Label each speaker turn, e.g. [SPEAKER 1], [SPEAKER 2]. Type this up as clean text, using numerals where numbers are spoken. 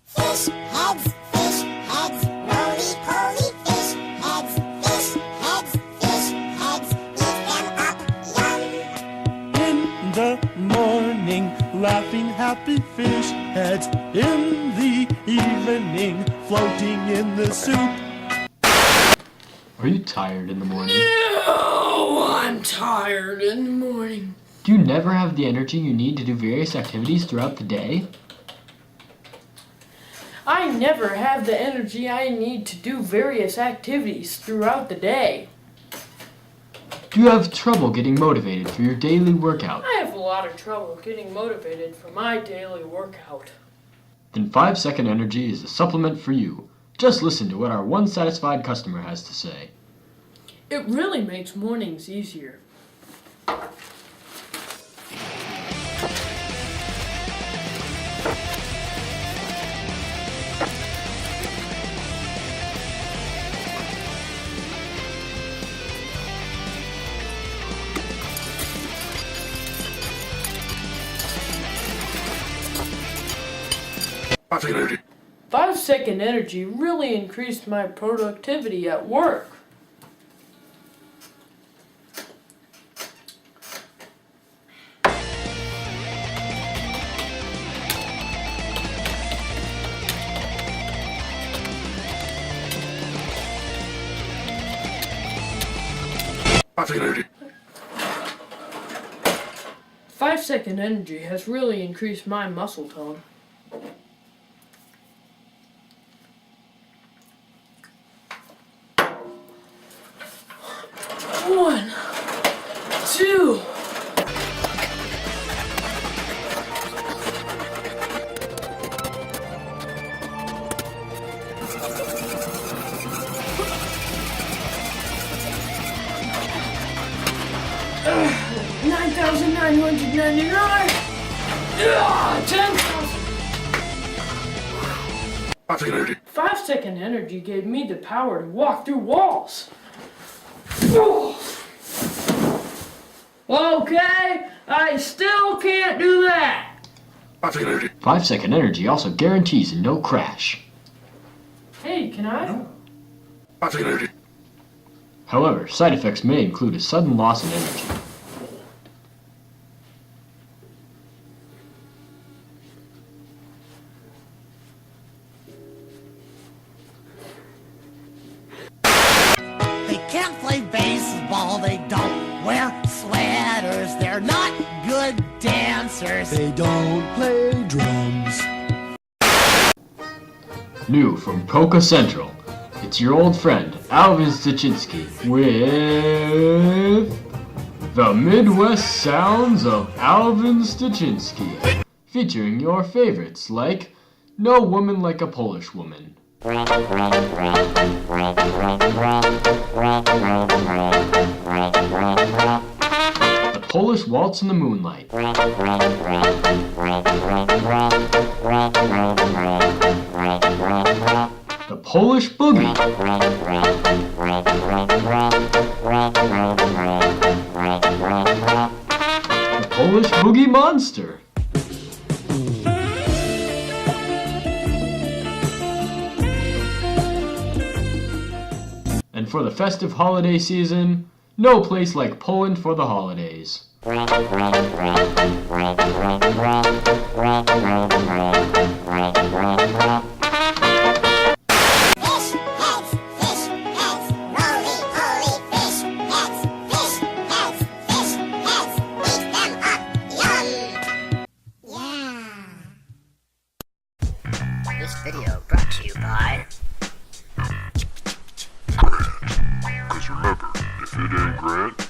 [SPEAKER 1] Fish heads, roly-poly fish heads, eat them up, yum.
[SPEAKER 2] In the morning, laughing happy fish heads. In the evening, floating in the soup.
[SPEAKER 3] Are you tired in the morning?
[SPEAKER 4] No, I'm tired in the morning.
[SPEAKER 3] Do you never have the energy you need to do various activities throughout the day?
[SPEAKER 4] I never have the energy I need to do various activities throughout the day.
[SPEAKER 3] Do you have trouble getting motivated for your daily workout?
[SPEAKER 4] I have a lot of trouble getting motivated for my daily workout.
[SPEAKER 3] Then 5-Second Energy is a supplement for you. Just listen to what our one satisfied customer has to say.
[SPEAKER 4] It really makes mornings easier.
[SPEAKER 5] Energy.
[SPEAKER 4] 5-Second Energy really increased my productivity at work.
[SPEAKER 5] Energy.
[SPEAKER 4] 5-Second Energy has really increased my muscle tone. One, two. $9,999. 10,000.
[SPEAKER 5] Energy.
[SPEAKER 4] 5-Second Energy gave me the power to walk through walls. Okay, I still can't do that.
[SPEAKER 5] Energy.
[SPEAKER 3] 5-Second Energy also guarantees a no crash.
[SPEAKER 4] Hey, can I?
[SPEAKER 5] Energy.
[SPEAKER 3] However, side effects may include a sudden loss of energy.
[SPEAKER 6] They can't play baseball, they don't wear sweaters, they're not good dancers.
[SPEAKER 2] They don't play drums.
[SPEAKER 3] New from Polka Central, it's your old friend, Alvin Stachinski, with the Midwest Sounds of Alvin Stachinski, featuring your favorites like No Woman Like a Polish Woman, The Polish Waltz in the Moonlight, The Polish Boogie, The Polish Boogie Monster, and for the festive holiday season, no place like Poland for the holidays.
[SPEAKER 1] This video brought to you by...
[SPEAKER 5] Because remember, if it ain't Grant,